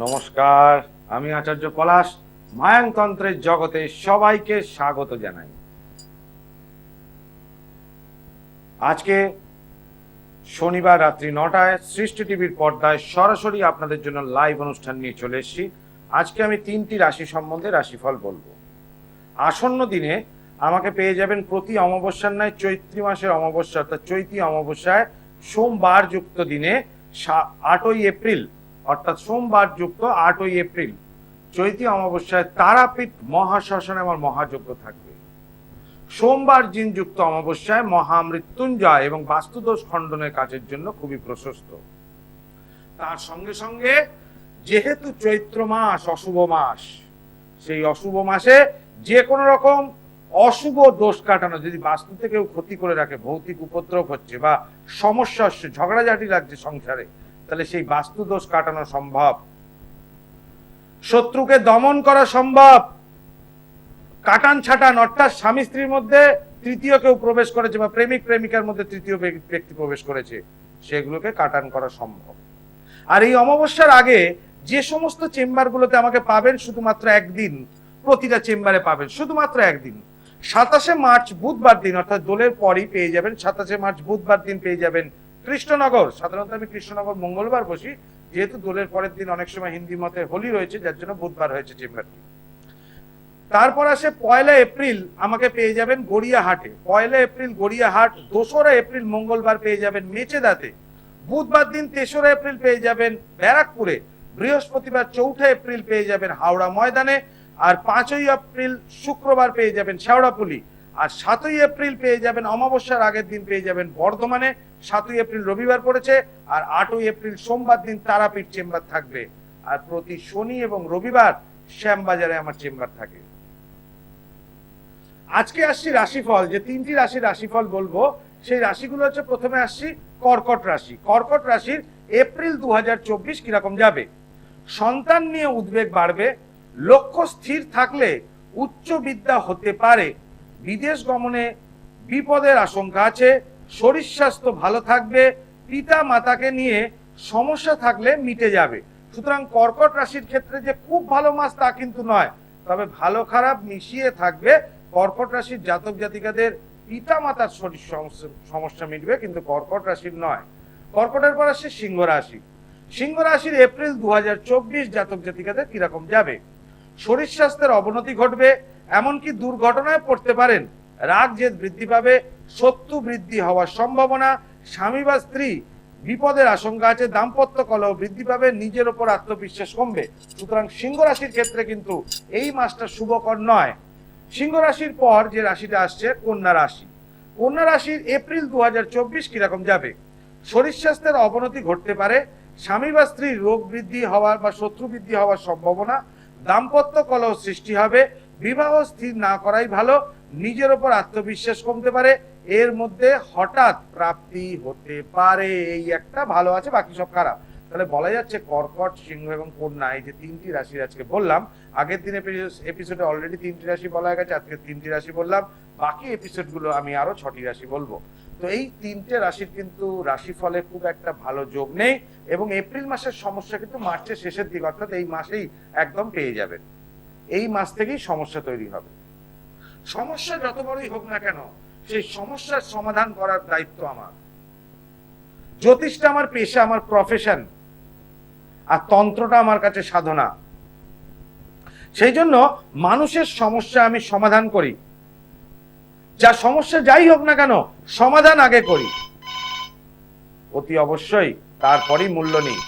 নমস্কার, আমি আচার্য পলাশ। মায়াংতন্ত্রের জগতে সবাইকে স্বাগত জানাই। আজকে শনিবার রাত্রি 9টায় সৃষ্টি টিভির পর্দায় সরাসরি আপনাদের জন্য লাইভ অনুষ্ঠান নিয়ে চলে এসেছি। আজকে আমি 3টি রাশি সম্বন্ধে রাশিফল বলবো। আসন্ন দিনে আমাকে পেয়ে যাবেন প্রতি অমাবস্যার ন্যায় চৈত্রী মাসের অমাবস্যা অর্থাৎ চৈতী অমাবস্যায় সোমবার যুক্ত দিনে 8ই এপ্রিল অর্থাৎ সোমবার যুক্ত 8ই এপ্রিল চৈতী অমাবস্যায় তারাপীঠ মহাশ্মশানে আমার মহাযজ্ঞ থাকবে। সোমবার দিন যুক্ত অমাবস্যায় মহামৃত্যুঞ্জয় এবং বাস্তুদোষ খণ্ডনের কাজের জন্য খুবই প্রশস্ত। তার সঙ্গে সঙ্গে যেহেতু চৈত্র মাস অশুভ মাস, সেই অশুভ মাসে যে কোনো রকম অশুভ দোষ কাটানো, যদি বাস্তু থেকেও ক্ষতি করে রাখে, ভৌতিক উপদ্রব হচ্ছে বা সমস্যা হচ্ছে, ঝগড়াঝাটি লাগছে সংসারে, তাহলে সেই বাস্তু দোষ কাটানো সম্ভব। শত্রুকে দমন করা সম্ভব। কাটান ছাটান অর্থাৎ স্বামী স্ত্রীর মধ্যে তৃতীয় কেউ প্রবেশ করেছে বা প্রেমিক প্রেমিকার মধ্যে তৃতীয় ব্যক্তি প্রবেশ করেছে, সেগুলোকে কাটান করা সম্ভব। আর এই অমাবস্যার আগে যে সমস্ত চেম্বারগুলোতে আমাকে পাবেন শুধুমাত্র একদিন, প্রতিটা চেম্বারে পাবেন শুধুমাত্র একদিন, 27শে মার্চ বুধবার দিন অর্থাৎ দোলের পরই পেয়ে যাবেন। 27শে মার্চ বুধবার দিন পেয়ে যাবেন কৃষ্ণনগর। সাধারণত আমি কৃষ্ণনগর মঙ্গলবার বসি, যেহেতু দোলের পরের দিন অনেক সময় হিন্দি মতে হোলি রয়েছে, যার জন্য বুধবার হয়েছে চেম্বারটি। তারপর আসে 1লা এপ্রিল আমাকে পেয়ে যাবেন গড়িয়াহাটে। 1লা এপ্রিল গড়িয়াহাট। 2রা এপ্রিল মঙ্গলবার পেয়ে যাবেন মেচেদাতে। বুধবার দিন 3রা এপ্রিল পেয়ে যাবেন ব্যারাকপুরে। বৃহস্পতিবার 4ঠা এপ্রিল পেয়ে যাবেন হাওড়া ময়দানে। আর 5ই এপ্রিল শুক্রবার পেয়ে যাবেন শেওড়াপুলি। আর 7ই এপ্রিল পেয়ে যাবেন অমাবস্যার আগের দিন পেয়ে যাবেন বর্ধমানে। 7ই এপ্রিল রবিবার পড়েছে। আর 8ই এপ্রিল সোমবার দিন তারাপীঠ চেম্বার থাকবে। আর প্রতি শনি এবং রবিবার শ্যামবাজারে আমার চেম্বার থাকে। আজকে আসছি রাশিফল, যে 3টি রাশির রাশিফল বলবো, সেই রাশিগুলো হচ্ছে, প্রথমে আসছি কর্কট রাশি। কর্কট রাশির এপ্রিল 2024 কিরকম যাবে। সন্তান নিয়ে উদ্বেগ বাড়বে। লক্ষ্য স্থির থাকলে উচ্চ বিদ্যা হতে পারে। বিদেশ গমনে বিপদের আশঙ্কা আছে। শরীর স্বাস্থ্য ভালো থাকবে। পিতা মাতাকে নিয়ে সমস্যা থাকলে মিটে যাবে। সুতরাং কর্কট রাশির ক্ষেত্রে যে খুব ভালো মাস তা কিন্তু নয়, তবে ভালো খারাপ মিশিয়ে থাকবে। কর্কট রাশির জাতক জাতিকাদের পিতা মাতার শরীর সমস্যা মিটবে, কিন্তু কর্কট রাশির নয়। কর্কটের পর আসছে সিংহ রাশি। সিংহ রাশির এপ্রিল 2024 জাতক জাতিকাদের কিরকম যাবে। শরীর স্বাস্থ্যের অবনতি ঘটবে, এমনকি দুর্ঘটনায় পড়তে পারেন। রাগ জেদ বৃদ্ধি পাবে। শত্রু বৃদ্ধি হওয়ার সম্ভাবনা। স্বামী বা স্ত্রী বিপদের আশঙ্কা আছে। দাম্পত্য কলহ বৃদ্ধি পাবে। নিজের ওপর আত্মবিশ্বাস কমবে। সুতরাং সিংহ রাশির ক্ষেত্রে কিন্তু এই মাসটা শুভকর নয়। সিংহ রাশির পর যে রাশিটা আসছে কন্যা রাশি। কন্যা রাশির এপ্রিল 2024 কিরকম যাবে। শরীর স্বাস্থ্যের অবনতি ঘটতে পারে। স্বামী বা স্ত্রীর রোগ বৃদ্ধি হওয়ার বা শত্রু বৃদ্ধি হওয়ার সম্ভাবনা। দাম্পত্য কলহ সৃষ্টি হবে। বিবাহ স্থির না করাই ভালো। নিজের ওপর আত্মবিশ্বাস কমতে পারে। এর মধ্যে হঠাৎ প্রাপ্তি হতে পারে। এই একটা ভালো আছে, বাকি সব খারাপ। তাহলে বলা যাচ্ছে কর্কট, সিংহ এবং কন্যা, এই যে 3টি রাশি আজকে বললাম, আগের দিনে এপিসোডে অলরেডি 3টি রাশি বলা হয়ে গেছে, আজকে 3টি রাশি বললাম, বাকি এপিসোডগুলো আমি আরো 6টি রাশি বলবো। তো এই 3টে রাশির কিন্তু রাশিফলে খুব একটা ভালো যোগ নেই, এবং এপ্রিল মাসের সমস্যা কিন্তু মার্চের শেষের দিক অর্থাৎ এই মাসেই একদম পেয়ে যাবেন। এই মাস থেকেই সমস্যা তৈরি হবে। সমস্যা যত বড়ই হোক না কেন, সেই সমস্যার সমাধান করার দায়িত্ব আমার। জ্যোতিষটা আমার পেশা, আমার প্রফেশন, আর তন্ত্রটা আমার কাছে সাধনা। সেই জন্য মানুষের সমস্যা আমি সমাধান করি। যা সমস্যা যাই হোক না কেন, সমাধান আগে করি, অতি অবশ্যই, তারপরই মূল্য নিই।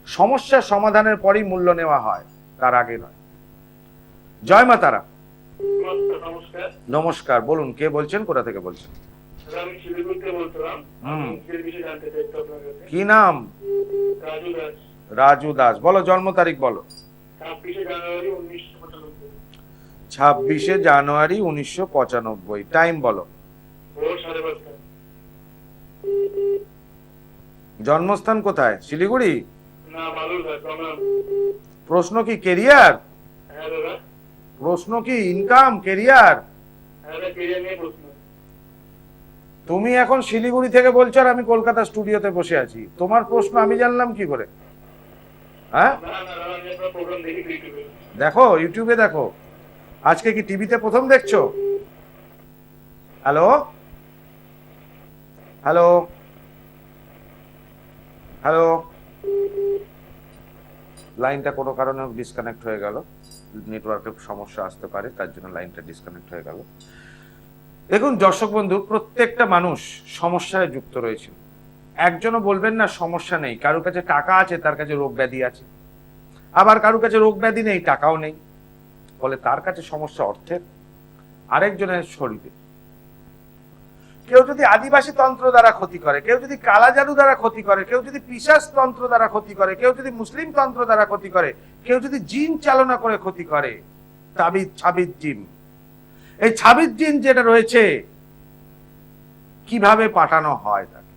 সমস্যার সমাধানের পরই মূল্য নেওয়া হয়, তার আগে নয়। জয় মা তারা। নমস্কার। নমস্কার, বলুন কে বলছেন, কোথা থেকে বলছেন? আমি শিলিগুড়ি থেকে বলছিলাম। নিজের বিষয়ে জানতে চাইতো আপনার কাছে। কি নাম? রাজু দাস। রাজু দাস, বলো জন্ম তারিখ বলো। 26শে জানুয়ারি 1995। 26শে জানুয়ারি 1995। টাইম বলো। ভোর 5:30। জন্মস্থান কোথায়? শিলিগুড়ি? না, বালুরঘাট, গঙ্গারাম। প্রশ্ন কি কেরিয়ার? হ্যাঁ দাদা। প্রশ্ন কি ইনকাম, কেরিয়ার? হ্যাঁ দাদা, কেরিয়ার নিয়ে প্রশ্ন। তুমি এখন শিলিগুড়ি থেকে বলছো আর আমি কলকাতা স্টুডিওতে বসে আছি, তোমার প্রশ্ন আমি জানলাম কি করে? হ্যাঁ, না না দাদা, আমি আপনার প্রোগ্রাম দেখি ইউটিউবে। দেখো, ইউটিউবে দেখো। আজকে কি টিভিতে প্রথম দেখছো? হ্যালো হ্যালো হ্যালো, লাইনটা কোনো কারণে ডিসকানেক্ট হয়ে গেল, নেটওয়ার্কের সমস্যা আসতে পারে, তার জন্য লাইনটা ডিসকানেক্ট হয়ে গেল। দেখুন দর্শক বন্ধু, প্রত্যেকটা মানুষ সমস্যায় যুক্ত রয়েছে। একজনও বলবেন না সমস্যা নেই, কারোর কাছে টাকা আছে, তার কাছে রোগ ব্যাধি আছে, আবার কারোর কাছে রোগ ব্যাধি নেই, টাকাও নেই, ফলে তার কাছে সমস্যা অর্থের, আরেকজনের শরীরে। কেউ যদি আদিবাসী তন্ত্র দ্বারা ক্ষতি করে, কেউ যদি কালা জাদু দ্বারা ক্ষতি করে, কেউ যদি পিশাচ তন্ত্র দ্বারা ক্ষতি করে, কেউ যদি মুসলিম তন্ত্র দ্বারা ক্ষতি করে, কেউ যদি জিন চালনা করে ক্ষতি করে, তাবিজ 26 জিন, এই 26 জিন যেটা রয়েছে কিভাবে পাঠানো হয় তাকে,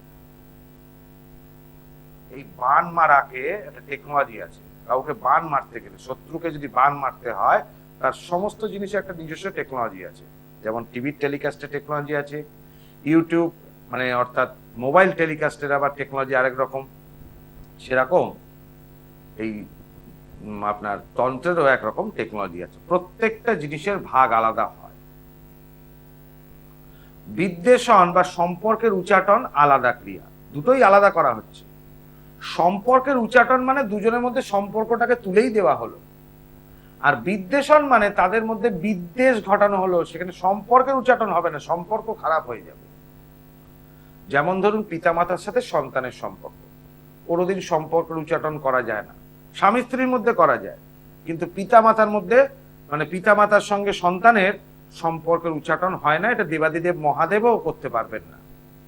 এই বান মারাকে একটা টেকনোলজি আছে। কাউকে বান মারতে গেলে, শত্রুকে যদি বান মারতে হয়, তার সমস্ত জিনিসে একটা নিজস্ব টেকনোলজি আছে। যেমন টিভির টেলিকাস্টের টেকনোলজি আছে, ইউটিউব মানে অর্থাৎ মোবাইল টেলিকাস্টের আবার টেকনোলজি আরেক রকম, সেরকম এই আপনার তন্ত্রেরও একরকম টেকনোলজি আছে। প্রত্যেকটা জিনিসের ভাগ আলাদা হয়। বিদ্বেষণ বা সম্পর্কের উচ্চাটন আলাদা ক্রিয়া, দুটোই আলাদা করা হচ্ছে। সম্পর্কের উচ্চাটন মানে দুজনের মধ্যে সম্পর্কটাকে তুলেই দেওয়া হলো, আর বিদ্বেষণ মানে তাদের মধ্যে বিদ্বেষ ঘটানো হলো, সেখানে সম্পর্কের উচ্চাটন হবে না, সম্পর্ক খারাপ হয়ে যাবে। যেমন ধরুন পিতামাতার সাথে সন্তানের সম্পর্ক, কোনোদিন সম্পর্কের উচ্চাটন করা যায় না। স্বামী স্ত্রীর মধ্যে করা যায়, কিন্তু পিতামাতার মধ্যে মানে পিতামাতার সঙ্গে সন্তানের সম্পর্কের উচ্চাটন হয় না। এটা দেবাদিদেব মহাদেবও করতে পারবেন না,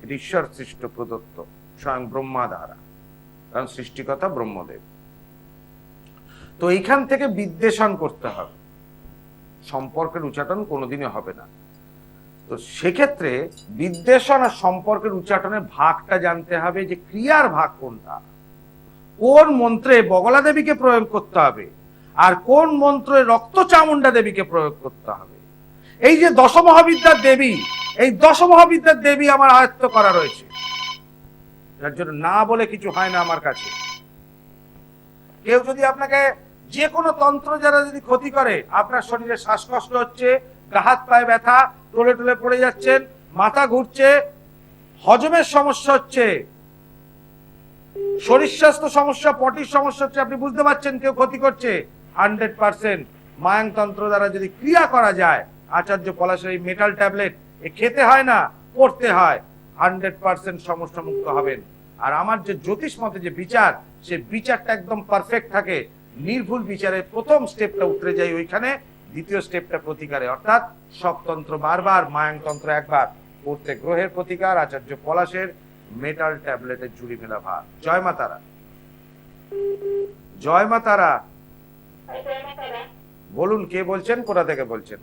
এটা ঈশ্বর সৃষ্ট প্রদত্ত স্বয়ং ব্রহ্মা দ্বারা, কারণ সৃষ্টিকর্তা ব্রহ্মদেব। তো এইখান থেকে বিদ্বেষণ করতে হবে, সম্পর্কের উচ্চাটন কোনোদিনই হবে না। তো সেক্ষেত্রে বিদ্বেষণ আর সম্পর্কের উচ্চাটনের ভাগটা জানতে হবে, যে ক্রিয়ার ভাগ কোনটা, কোন মন্ত্রে বগলা দেবীকে প্রয়োগ করতে হবে আর কোন মন্ত্রে রক্ত চামুন্ডা দেবীকে প্রয়োগ করতে হবে। এই যে দশমহাবিদ্যার দেবী, এই দশমহাবিদ্যার দেবী আমার আয়ত্ত করা রয়েছে, যার জন্য না বলে কিছু হয় না আমার কাছে। কেউ যদি আপনাকে যে কোনো তন্ত্র যারা যদি ক্ষতি করে, আপনার শরীরে শ্বাসকষ্ট হচ্ছে, গা হাত পায়ে ব্যথা, টলে টলে পড়ে যাচ্ছেন, মাথা ঘুরছে, হজমের সমস্যা হচ্ছে, শরীর স্বাস্থ্য সমস্যা, পটির সমস্যা হচ্ছে, আপনি বুঝতে পারছেন কেউ ক্ষতি করছে, 100% মায়াংতন্ত্র দ্বারা যদি ক্রিয়া করা যায়, আচার্য পলাশের এই মেটাল ট্যাবলেট খেতে হয় না, পড়তে হয়, 100% সমস্যা মুক্ত হবেন। আর আমার যে জ্যোতিষ মতে যে বিচার, সে বিচারটা একদম পারফেক্ট থাকে, নির্ভুল বিচারের প্রথম স্টেপটা উতরে যায় ওইখানে, দ্বিতীয় স্টেপটা প্রতিকারে, অর্থাৎ সব তন্ত্র বারবার, মায়াংতন্ত্র একবার, প্রত্যেক গ্রহের প্রতিকার, আচার্য পলাশের মেটাল ট্যাবলেটের ঝুড়ি মেলা ভার। জয় মা তারা। জয় মা তারা। বলুন কে বলছেন, কোথা থেকে বলছেন?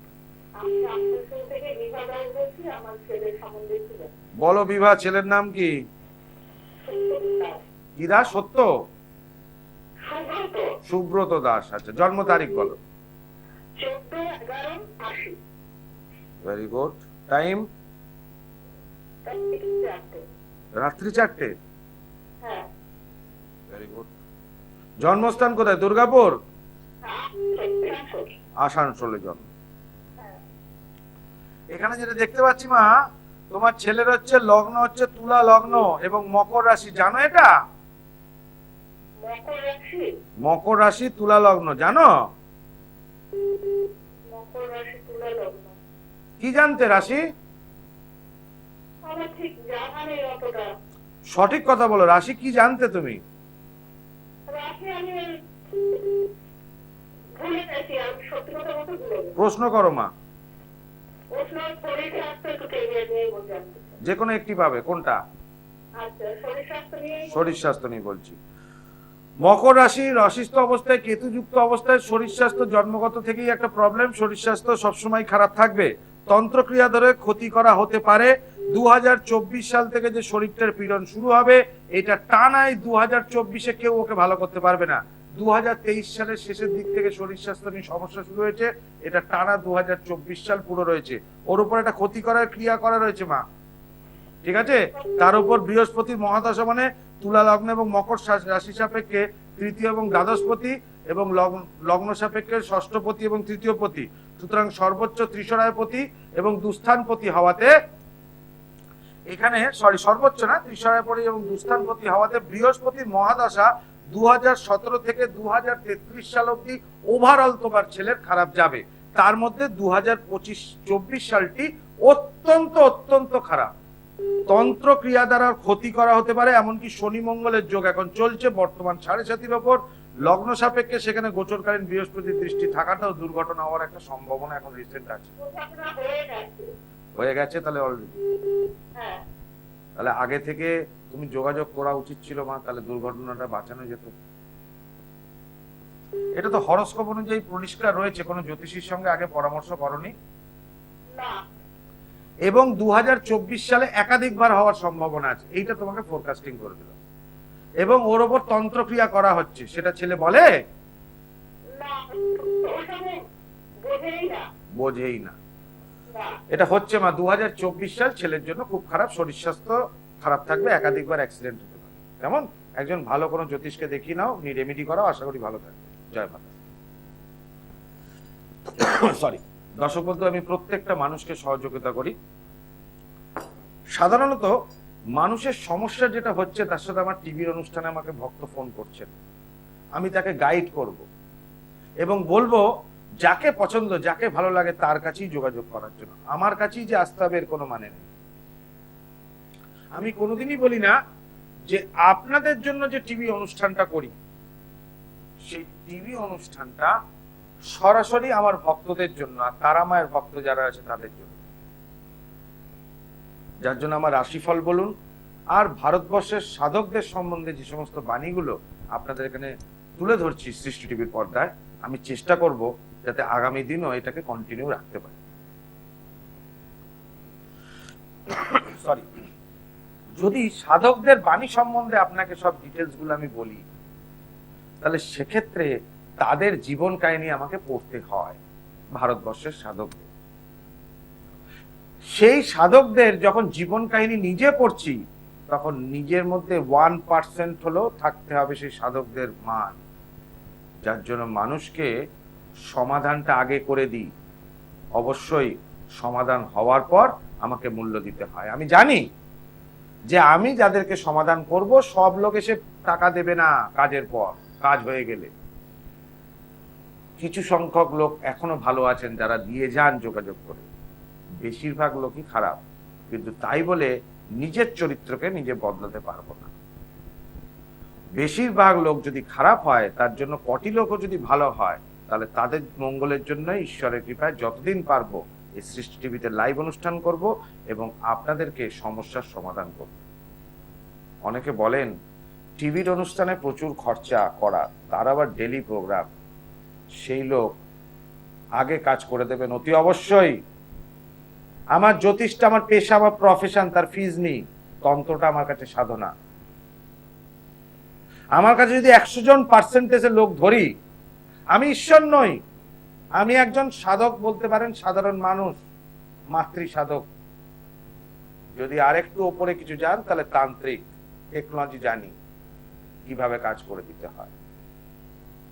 বলো বিভা, ছেলের নাম কি? কি দাস? সত্য? সুব্রত দাস। আচ্ছা, জন্ম তারিখ বলো। 14/11/80। Very good. টাইম? রাত্রি 4টে। হ্যাঁ। Very good. জন্মস্থান কোথায়? দুর্গাপুর? আসানসোলে জন্ম। এখানে যেটা দেখতে পাচ্ছি মা, তোমার ছেলের হচ্ছে লগ্ন হচ্ছে তুলা লগ্ন এবং মকর রাশি, জানো এটা? মকর রাশি তুলা লগ্ন, জানো? কি জানতে রাশি? ঠিক জানা নেই অতটা। সঠিক কথা বলো, রাশি কি জানতে তুমি? রাশি প্রশ্ন করো মা। প্রশ্ন শরীর স্বাস্থ্য একটু ক্যারিয়ার নিয়ে বলতে চাচ্ছি। যে কোনো একটি পাবে, কোনটা? আচ্ছা, শরীর স্বাস্থ্য নিয়ে। শরীর স্বাস্থ্য নিয়ে বলছি। মকর রাশি অসুস্থ অবস্থায়, কেতুযুক্ত অবস্থায় শরীর স্বাস্থ্য জন্মগত থেকেই একটা প্রবলেম। শরীর স্বাস্থ্য সবসময় খারাপ থাকবে। তন্ত্রক্রিয়া ধরে ক্ষতি করা হতে পারে। 2024 সাল থেকে যে শরীরটার পীড়ন শুরু হবে, এটা টানাই 2024-এ কেউ ওকে ভালো করতে পারবে না। 2023 সালের শেষের দিক থেকে শরীর স্বাস্থ্য নিয়ে সমস্যা শুরু হয়েছে, এটা টানা 2024 সাল পুরো রয়েছে। ওর উপর একটা ক্ষতি করার ক্রিয়া করা রয়েছে মা, ঠিক আছে? তার উপর বৃহস্পতির মহাদশা, মানে তুলা লগ্ন এবং মকর রাশি সাপেক্ষে তৃতীয় এবং দ্বাদশপতি, এবং লগ্ন সাপেক্ষে ষষ্ঠপতি এবং তৃতীয়পতি, সুতরাং সর্বোচ্চ ত্রিশরায়পতি এবং দুস্থানপতি হওয়াতে, এখানে সর্বোচ্চ না, ত্রিশরায়পতি এবং দুস্থানপতি হওয়াতে বৃহস্পতির মহাদশা 2017 থেকে 2033 সাল অব্দি ওভারঅল তোমার ছেলের খারাপ যাবে। তার মধ্যে 2024 সালটি অত্যন্ত অত্যন্ত খারাপ। তন্ত্র ক্রিয়া দ্বারা ক্ষতি করা হতে পারে। এমনকি শনি মঙ্গলের যোগ এখন চলছে বর্তমান 7.5-এর ওপর, লগ্ন সাপেক্ষে সেখানে গোচরকালীন বৃহস্পতির দৃষ্টি থাকাটাও দুর্ঘটনা হওয়ার একটা সম্ভাবনা এখন রিসেন্ট আছে। হয়ে গেছে তাহলে অলরেডি? হ্যাঁ। তাহলে আগে থেকে তুমি যোগাযোগ করা উচিত ছিল মা, তাহলে দুর্ঘটনাটা বাঁচানো যেত। এটা তো হরস্কোপ অনুযায়ী পরিষ্কার রয়েছে, কোনো জ্যোতিষীর সঙ্গে আগে পরামর্শ করনি। না। এবং 2024 সালে একাধিকবার হওয়ার সম্ভাবনা আছে, এইটা তোমাকে ফোরকাস্টিং করে দিল। এবং ওর ওপর তন্ত্রক্রিয়া করা হচ্ছে, সেটা ছেলে বলে? না, ওখানে বোঝেই না। বোঝেই না। না। এটা হচ্ছে মা 2024 সাল ছেলের জন্য খুব খারাপ। শরীর স্বাস্থ্য খারাপ থাকবে, একাধিকবার অ্যাক্সিডেন্ট হতে পারে। কেমন? একজন ভালো কোনো জ্যোতিষকে দেখিয়ে নাও, নি রেমেডি করাও, আশা করি ভালো থাকবে। জয় মাতা। সরি দর্শক বন্ধু, আমি প্রত্যেকটা মানুষকে সহযোগিতা করি। সাধারণত মানুষের সমস্যা যেটা হচ্ছে, তার সাথে আমার টিভির অনুষ্ঠানে আমাকে ভক্ত ফোন করছেন, আমি তাকে গাইড করব এবং বলবো যাকে পছন্দ, যাকে ভালো লাগে তার কাছেই যোগাযোগ করার জন্য। আমার কাছেই যে আসতে হবে এর কোনো মানে নেই। আমি কোনোদিনই বলি না যে আপনাদের জন্য যে টিভি অনুষ্ঠানটা করি, সেই টিভি অনুষ্ঠানটা সরাসরি আমার ভক্তদের জন্য, আর তারা মায়ের ভক্ত যারা আছে তাদের জন্য। যার জন্য আমার রাশিফল বলুন আর ভারতবর্ষের সাধকদের সম্বন্ধে যে সমস্ত বাণীগুলো আপনাদের এখানে তুলে ধরছি সৃষ্টি টিভির পর্দায়, আমি চেষ্টা করব যাতে আগামী দিনও এটাকে কন্টিনিউ রাখতে পারি। সরি, যদি সাধকদের বাণী সম্বন্ধে আপনাকে সব ডিটেলস গুলো আমি বলি, তাহলে সেক্ষেত্রে তাদের জীবন কাহিনী আমাকে পড়তে হয়। ভারতবর্ষের সাধকদের, সেই সাধকদের যখন জীবন কাহিনী নিজে পড়ছি, তখন নিজের মধ্যে 1% হলেও থাকতে হবে সেই সাধকদের মান। যার জন্য মানুষকে সমাধানটা আগে করে দিই, অবশ্যই সমাধান হওয়ার পর আমাকে মূল্য দিতে হয়। আমি জানি যে আমি যাদেরকে সমাধান করব, সব লোক এসে টাকা দেবে না কাজের পর, কাজ হয়ে গেলে। কিছু সংখ্যক লোক এখনো ভালো আছেন যারা দিয়ে যান যোগাযোগ করে, বেশিরভাগ লোকই খারাপ। কিন্তু তাই বলে নিজের চরিত্রকে নিজে বদলাতে পারবো না। বেশিরভাগ লোক যদি খারাপ হয়, তার জন্য কোটি লোকও যদি ভালো হয়, তাহলে তাদের মঙ্গলের জন্য ঈশ্বরের কৃপায় যতদিন পারবো এই সৃষ্টি টিভিতে লাইভ অনুষ্ঠান করব এবং আপনাদেরকে সমস্যার সমাধান করব। অনেকে বলেন টিভির অনুষ্ঠানে প্রচুর খরচা করা, তার আবার ডেলি প্রোগ্রাম। সেই লোক আগে কাজ করে দেবেন অতি অবশ্যই। আমার জ্যোতিষটা আমার পেশা, আমার প্রফেশন, তার ফিজ নেই। তন্ত্রটা আমার কাছে সাধনা। আমার কাছে যদি 100 জন পার্সেন্টেজের লোক ধরি, আমি ঈশ্বর নই, আমি একজন সাধক বলতে পারেন, সাধারণ মানুষ, মাতৃ সাধক। যদি আরেকটু উপরে কিছু যান, তাহলে তান্ত্রিক, টেকনোলজি জানি কিভাবে কাজ করে দিতে হয়।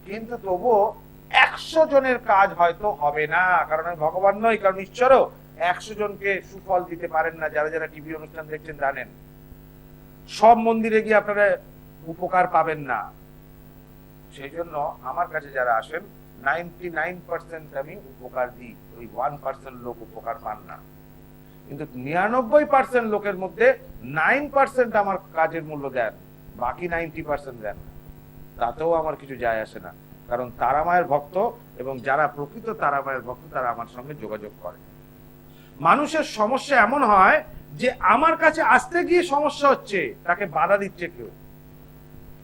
কিন্তু তবুও 100 জনের কাজ হয়তো হবে না, কারণ আমি ভগবান নই, কারণ ঈশ্বরও 100 জনকে সুফল দিতে পারেন না। যারা যারা টিভি অনুষ্ঠান দেখছেন জানেন, সব মন্দিরে গিয়ে আপনারা উপকার পাবেন না। সেই জন্য আমার কাছে যারা আসেন 99% আমি উপকার দিই, ওই 1% লোক উপকার পান না। কিন্তু 99% লোকের মধ্যে 9% আমার কাজের মূল্য দেন, বাকি 90% দেন না। তাতেও আমার কিছু যায় আসে না, কারণ তারা মায়ের ভক্ত, এবং যারা প্রকৃত তারা মায়ের ভক্ত তারা আমার সঙ্গে যোগাযোগ করে। মানুষের সমস্যা এমন হয় যে আমার কাছে আসতে গিয়ে সমস্যা হচ্ছে, তাকে বাধা দিচ্ছে কেউ।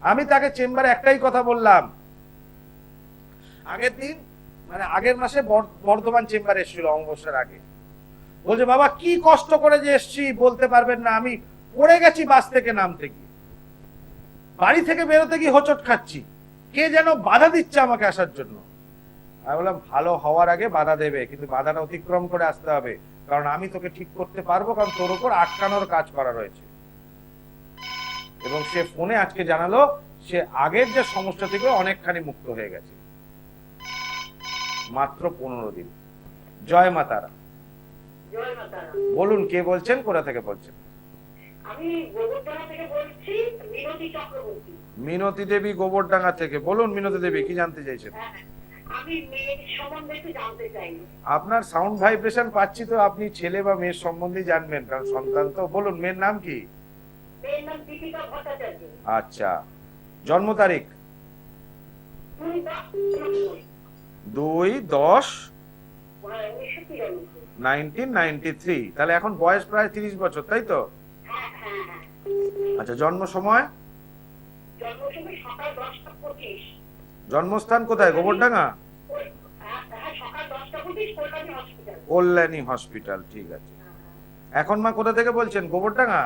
আমি তাকে চেম্বারে একটাই কথা বললাম, আগের দিন মানে আগের মাসে বর্ধমান চেম্বারে এসেছিল অমাবস্যার আগে, বলছে বাবা কি কষ্ট করে যে এসছি বলতে পারবেন না, আমি পড়ে গেছি বাস থেকে নামতে গিয়ে, বাড়ি থেকে বেরোতে গিয়ে হোঁচট খাচ্ছি, কে যেন বাধা দিচ্ছে আমাকে আসার জন্য। আমি বললাম ভালো হওয়ার আগে বাধা দেবে, কিন্তু বাধাটা অতিক্রম করে আসতে হবে, কারণ আমি তোকে ঠিক করতে পারবো, কারণ তোর উপর আটকানোর কাজ করা রয়েছে। এবং সে ফোনে আজকে জানালো সে আগের যে সমস্যা থেকে অনেকখানি মুক্ত হয়ে গেছে, মাত্র 15 দিন। জয় মা তারা। জয় মা তারা। বলুন কে বলছেন, কোথা থেকে বলছেন? আমি গোবরডাঙ্গা থেকে বলছি, মিনতি চক্রবর্তী। মিনতি দেবী গোবরডাঙ্গা থেকে। বলুন মিনতি দেবী কি জানতে চাইছেন? হ্যাঁ, আমি মেয়ের সম্বন্ধে একটু জানতে চাই। আপনার সাউন্ড ভাইব্রেশন পাচ্ছি তো, আপনি ছেলে বা মেয়ের সম্বন্ধে জানবেন, কারণ সন্তান তো। বলুন মেয়ের নাম কি? মেয়ের নাম দীপিকা ভট্টাচার্য। আচ্ছা, জন্ম তারিখ? 2/10/1993। তাহলে এখন বয়স প্রায় 30 বছর, তাই তো? আচ্ছা, জন্ম সময়? সকাল 10:25। জন্মস্থান কোথায়? গোবরডাঙ্গা? সকাল 10:25 কল্যাণী হসপিটাল। কল্যাণী হসপিটাল, ঠিক আছে। এখন মা কোথা থেকে বলছেন? গোবরডাঙ্গা?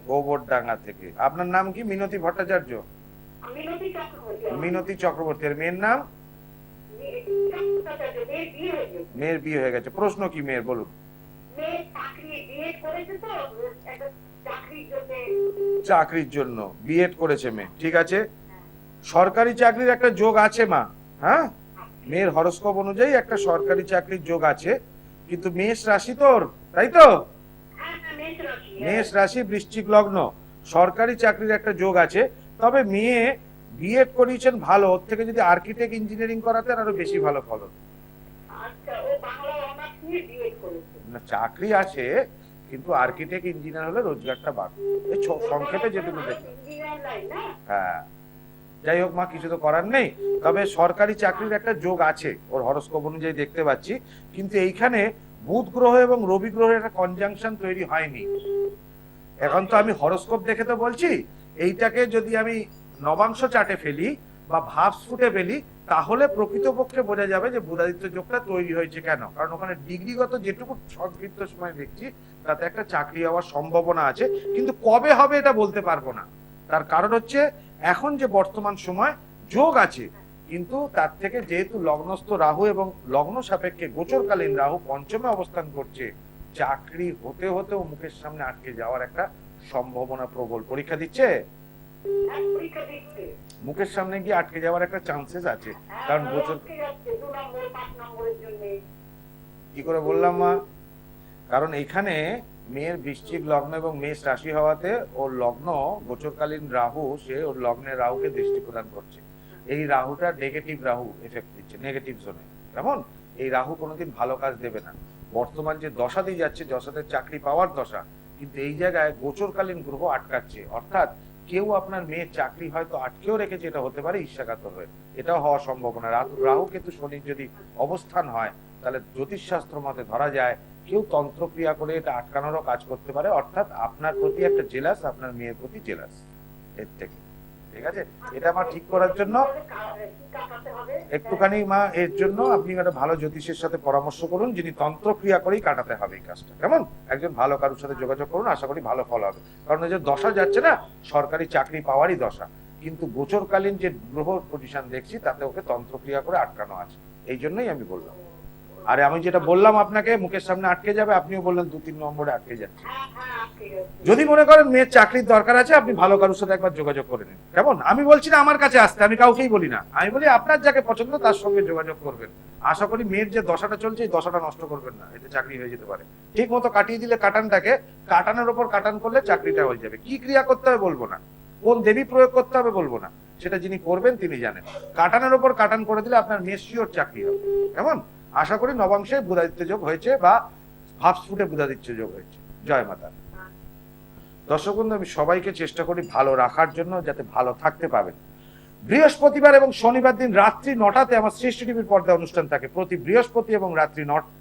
গোবরডাঙ্গা থেকে। আপনার নাম কি? মিনতি ভট্টাচার্য? মিনতি চক্রবর্তী। মিনতি চক্রবর্তী। আর মেয়ের নাম? মেয়ের বিয়ে হয়ে গেছে। প্রশ্ন কি মেয়ের? বলুন। চাকরির জন্য বিএড করেছে মেয়ে, ঠিক আছে। সরকারি চাকরির একটা যোগ আছে মা, হ্যাঁ, মেয়ের হরোস্কোপ অনুযায়ী একটা সরকারি চাকরির যোগ আছে, কিন্তু মেষ রাশি তোর, তাই তো? মেষ রাশি, বৃশ্চিক লগ্ন, সরকারি চাকরির একটা যোগ আছে। তবে মেয়ে বিএড করিয়েছেন ভালো, ওর থেকে যদি আর্কিটেক্ট ইঞ্জিনিয়ারিং করাতেন আরো বেশি ভালো ফলন। না, চাকরি আছে কিন্তু আর্কিটেক্ট ইঞ্জিনিয়ার হলে রোজগারটা বাড়বে। এই সংক্ষেপে যেটুকু দেখলাম। হ্যাঁ, যাই হোক মা, কিছু তো করার নেই। তবে সরকারি চাকরির একটা যোগ আছে ওর হরোস্কোপ অনুযায়ী দেখতে পাচ্ছি, কিন্তু এইখানে বুধ গ্রহ এবং রবি গ্রহের একটা কনজাংশন তৈরি হয়নি। এখন তো আমি হরোস্কোপ দেখে তো বলছি, এইটাকে যদি আমি নবাংশ চাটে ফেলি বা ভাবস ফুটে ফেলি, তাহলে প্রকৃতপক্ষে বোঝা যাবে যে বুধাদিত্য যোগটা তৈরি হয়েছে কেন। কারণ ওখানে ডিগ্রিগত যেটুকু সংক্ষিপ্ত সময় দেখছি তাতে একটা চাকরি হওয়ার সম্ভাবনা আছে, কিন্তু কবে হবে এটা বলতে পারবো না। তার কারণ হচ্ছে এখন যে বর্তমান সময় যোগ আছে, কিন্তু তার থেকে যেহেতু লগ্নস্থ রাহু এবং লগ্ন সাপেক্ষে গোচরকালীন রাহু পঞ্চমে অবস্থান করছে, চাকরি হতে হতেও মুখের সামনে আটকে যাওয়ার একটা সম্ভাবনা প্রবল। পরীক্ষা দিচ্ছে, মুখের সামনে গিয়ে আটকে যাওয়ার একটা চান্সেস আছে, কারণ গোচর। কি করে বললাম মা? কারণ এখানে মেয়ের বৃশ্চিক লগ্ন এবং মেষ রাশি হওয়াতে ওর লগ্ন গোচরকালীন রাহু, সে ওর লগ্নের রাহুকে দৃষ্টি প্রদান করছে। এই রাহুটা নেগেটিভ রাহু এফেক্ট দিচ্ছে, নেগেটিভ জোনে। কেমন? এই রাহু কোনোদিন ভালো কাজ দেবে না। বর্তমান যে দশা দিয়ে যাচ্ছে, দশাতে চাকরি পাওয়ার দশা, কিন্তু এই জায়গায় গোচরকালীন গ্রহ আটকাচ্ছে। অর্থাৎ কেউ আপনার মেয়ের চাকরি হয়তো আটকেও রেখেছে, এটা হতে পারে ঈর্ষাকাতর হয়ে, এটাও হওয়ার সম্ভাবনা। রাহু কেতু শনির যদি অবস্থান হয়, তাহলে জ্যোতিষশাস্ত্র মতে ধরা যায় কেউ তন্ত্রক্রিয়া করে এটা আটকানোরও কাজ করতে পারে। অর্থাৎ আপনার প্রতি একটা জেলাস, আপনার মেয়ের প্রতি জেলাস, এর থেকে। ঠিক আছে, এটা আমার ঠিক করার জন্য একটুখানি মা, এর জন্য আপনি একটা ভালো জ্যোতিষের সাথে পরামর্শ করুন, যিনি তন্ত্রক্রিয়া করেই কাটাতে হবে এই কাজটা। কেমন? একজন ভালো কারোর সাথে যোগাযোগ করুন, আশা করি ভালো ফল হবে। কারণ এই যে দশা যাচ্ছে না, সরকারি চাকরি পাওয়ারই দশা, কিন্তু গোচরকালীন যে গ্রহ পজিশন দেখছি তাতে ওকে তন্ত্রক্রিয়া করে আটকানো আছে। এই জন্যই আমি বললাম। আরে আমি যেটা বললাম আপনাকে মুখের সামনে আটকে যাবে, আপনিও বললেন 2-3 নম্বরে আটকে যাচ্ছে। যদি মনে করেন মেয়ের চাকরির দরকার আছে, আপনি ভালো কারোর সাথে একবার যোগাযোগ করে নিন। কেমন? আমি বলছি না আমার কাছে আসতে, আমি কাউকেই বলি না। আমি বলি আপনার যাকে পছন্দ তার সঙ্গে যোগাযোগ করবেন। আশা করি মেয়ের যে দশাটা চলছে এই দশাটা নষ্ট করবেন না, এতে চাকরি হয়ে যেতে পারে। ঠিক মতো কাটিয়ে দিলে কাটানটাকে, কাটানোর উপর কাটান করলে চাকরিটা হয়ে যাবে। কি ক্রিয়া করতে হবে বলবো না, কোন দেবী প্রয়োগ করতে হবে বলবো না, সেটা যিনি করবেন তিনি জানেন। কাটানোর উপর কাটান করে দিলে আপনার মেয়ের শিওর চাকরি হবে। কেমন? আশা করি নবাংশে বুধাদিত্য যোগ হয়েছে বা ভাবস্ফুটে বুধাদিত্য যোগ হয়েছে। জয় মাতা। দর্শক বন্ধু, আমি সবাইকে চেষ্টা করি ভালো রাখার জন্য, যাতে ভালো থাকতে পাবেন। বৃহস্পতিবার এবং শনিবার দিন রাত্রি 9টাতে আমার শ্রেষ্ঠ টিভির পর্দায় অনুষ্ঠান থাকে, প্রতি বৃহস্পতি এবং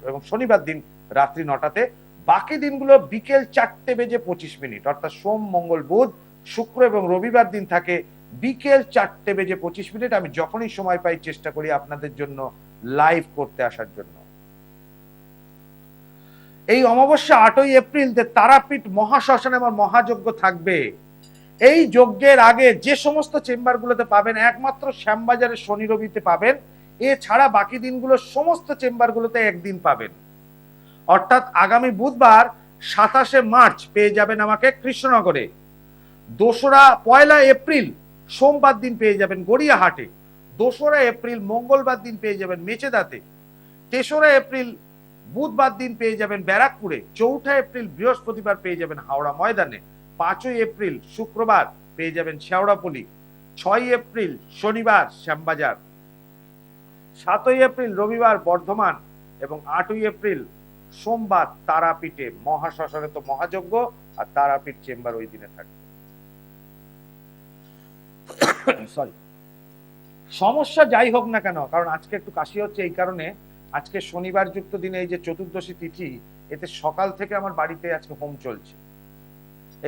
এবং শনিবার দিন রাত্রি 9টাতে। বাকি দিনগুলো বিকেল 4:25, অর্থাৎ সোম, মঙ্গল, বুধ, শুক্র এবং রবিবার দিন থাকে বিকেল 4:25। আমি যখনই সময় পাই চেষ্টা করি আপনাদের জন্য লাইভ করতে আসার জন্য। এই অমাবস্যা 8ই এপ্রিল তারাপীঠ মহাশ্মশানে আমার মহাযজ্ঞ থাকবে। এই যজ্ঞের আগে যে সমস্ত চেম্বারগুলোতে পাবেন একমাত্র শ্যামবাজারের শনি রবিতে পাবেন, এছাড়া বাকি দিনগুলো সমস্ত চেম্বারগুলোতে একদিন পাবেন। অর্থাৎ আগামী বুধবার 27শে মার্চ পেয়ে যাবেন আমাকে কৃষ্ণনগরে। 1লা এপ্রিল সোমবার দিন পেয়ে যাবেন গড়িয়াহাটে। 2রা এপ্রিল মঙ্গলবার দিন পেয়ে যাবেন মেচেদাতে। 3রা এপ্রিল বুধবার দিন পেয়ে যাবেন ব্যারাকপুরে। 4ঠা এপ্রিল বৃহস্পতিবার পেয়ে যাবেন হাওড়া ময়দানে। 5ই এপ্রিল শুক্রবার পেয়ে যাবেন শেওড়াপল্লী। 6ই এপ্রিল শনিবার শ্যামবাজার। 7ই এপ্রিল রবিবার বর্ধমান এবং 8ই এপ্রিল সোমবার তারাপীঠে মহাশ্মশানে তো মহাযজ্ঞ আর তারাপীঠ চেম্বার ওই দিনে থাকবে। সরি, সমস্যা যাই হোক না কেন, কারণ আজকে একটু কাশি হচ্ছে, এই কারণে আজকে শনিবার যুক্ত দিনে এই যে চতুর্দশী তিথি, এতে সকাল থেকে আমার বাড়িতে আজকে হোম চলছে।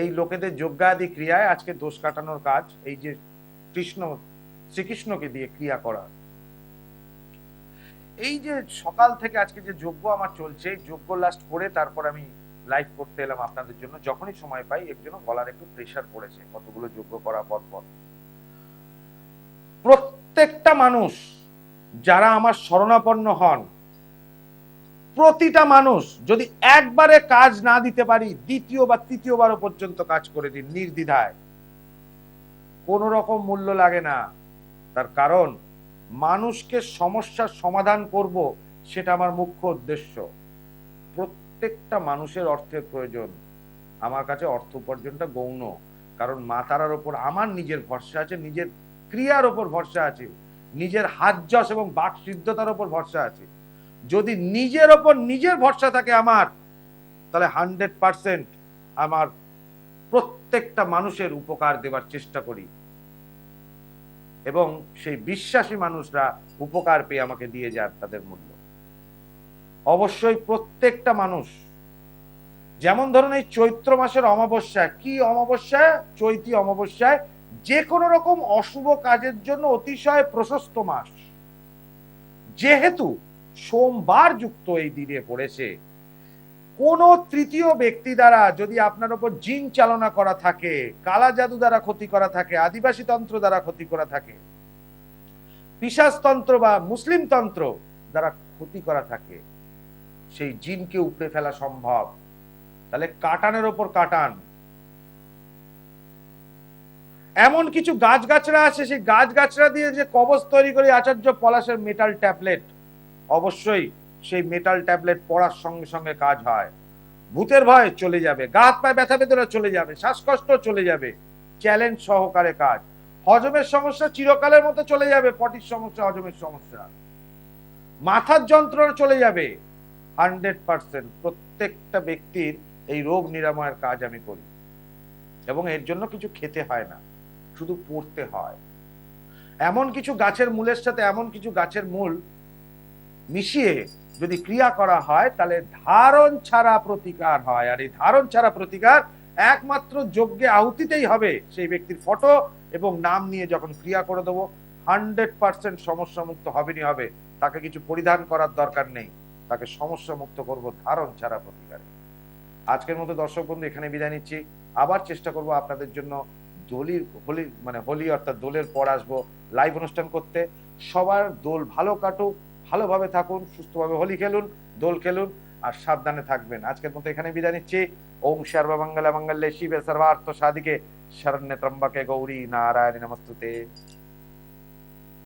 এই লোকেদের যজ্ঞাদি ক্রিয়ায় আজকে দোষ কাটানোর কাজ, এই যে শ্রীকৃষ্ণকে দিয়ে ক্রিয়া করা, এই যে সকাল থেকে আজকে যে যজ্ঞ আমার চলছে, যজ্ঞ লাস্ট করে তারপর আমি লাইভ করতে এলাম আপনাদের জন্য। যখনই সময় পাই এর জন্য গলার একটু প্রেশার পড়েছে, কতগুলো যজ্ঞ করা পর। প্রত্যেকটা মানুষ যারা আমার শরণাপন্ন হন, প্রতিটা মানুষ যদি একবারে কাজ না দিতে পারি, দ্বিতীয় বা তৃতীয়বারও পর্যন্ত কাজ করে দিন নির্দ্বিধায়, কোন রকম মূল্য লাগে না। তার কারণ মানুষকে সমস্যার সমাধান করব, সেটা আমার মুখ্য উদ্দেশ্য। প্রত্যেকটা মানুষের অর্থের প্রয়োজন, আমার কাছে অর্থ উপার্জনটা গৌণ, কারণ মা তারার ওপর আমার নিজের ভরসা আছে, নিজের ক্রিয়ার ওপর ভরসা আছে, নিজের হাতযশ এবং বাক সিদ্ধতার ওপর ভরসা আছে। যদি নিজের ওপর নিজের ভরসা থাকে আমার, তাহলে 100% আমার প্রত্যেকটা মানুষের উপকার দেওয়ার চেষ্টা করি এবং সেই বিশ্বাসী মানুষরা উপকার পেয়ে আমাকে দিয়ে যান তাদের মূল্য। অবশ্যই প্রত্যেকটা মানুষ, যেমন ধরুন এই চৈত্র মাসের অমাবস্যা, কি অমাবস্যা, চৈতি অমাবস্যায় যে কোনো রকম অশুভ কাজের জন্য অতিশয় প্রশস্ত মাস। যেহেতু সোমবার যুক্ত এই দিনে পড়েছে, কোন তৃতীয় ব্যক্তি দ্বারা যদি আপনার উপর জিন চালনা করা থাকে, কালা জাদু দ্বারা ক্ষতি করা থাকে, আদিবাসী তন্ত্র দ্বারা ক্ষতি করা থাকে, পিশাচ তন্ত্র বা মুসলিম তন্ত্র দ্বারা ক্ষতি করা থাকে, সেই জিনকে উপড়ে ফেলা সম্ভব। তাহলে কাটানের ওপর কাটান। এমন কিছু গাছগাছরা আছে, সেই গাছগাছরা দিয়ে যে কবচ তৈরি করে আচার্য পলাশের মেটাল ট্যাবলেট, অবশ্যই সেই মেটাল ট্যাবলেট পড়ার সঙ্গে সঙ্গে কাজ হয়। ভূতের ভয় চলে যাবে, গা হাত পায়ে ব্যথা বেদনা চলে যাবে, শ্বাসকষ্ট চলে যাবে, চ্যালেঞ্জ সহকারে কাজ। হজমের সমস্যা চিরকালের মতো চলে যাবে, পটির সমস্যা, হজমের সমস্যা, মাথার যন্ত্রণা চলে যাবে। 100% প্রত্যেকটা ব্যক্তির এই রোগ নিরাময়ের কাজ আমি করি এবং এর জন্য কিছু খেতে হয় না, শুধু পড়তে হয়। এমন কিছু গাছের মূলের সাথে এমন কিছু গাছের মূল মিশিয়ে যদি ক্রিয়া করা হয়, তাহলে ধারণ ছাড়া প্রতিকার হয়। আর এই ধারণ ছাড়া প্রতিকার একমাত্র যজ্ঞে আহুতিতেই হবে। সেই ব্যক্তির ফটো এবং নাম নিয়ে যখন ক্রিয়া করে দেবো, 100% সমস্যা মুক্ত হবেনই হবে। তাকে কিছু পরিধান করার দরকার নেই, তাকে সমস্যা মুক্ত করব ধারণ ছাড়া প্রতিকারে। আজকের মতো দর্শক বন্ধু এখানে বিদায় নিচ্ছি। আবার চেষ্টা করব আপনাদের জন্য হোলি অর্থাৎ দোলের পর আসবো লাইভ অনুষ্ঠান করতে। সবার দোল ভালো কাটুক, ভালোভাবে থাকুন, সুস্থভাবে হোলি খেলুন, দোল খেলুন আর সাবধানে থাকবেন। আজকের মতো এখানে বিদায় নিচ্ছি। ওম সর্বমঙ্গল মঙ্গলে শিবে সর্বার্থ সাধিকে শরণ্যে ত্রম্বকে গৌরী নারায়ণী নমস্তুতে।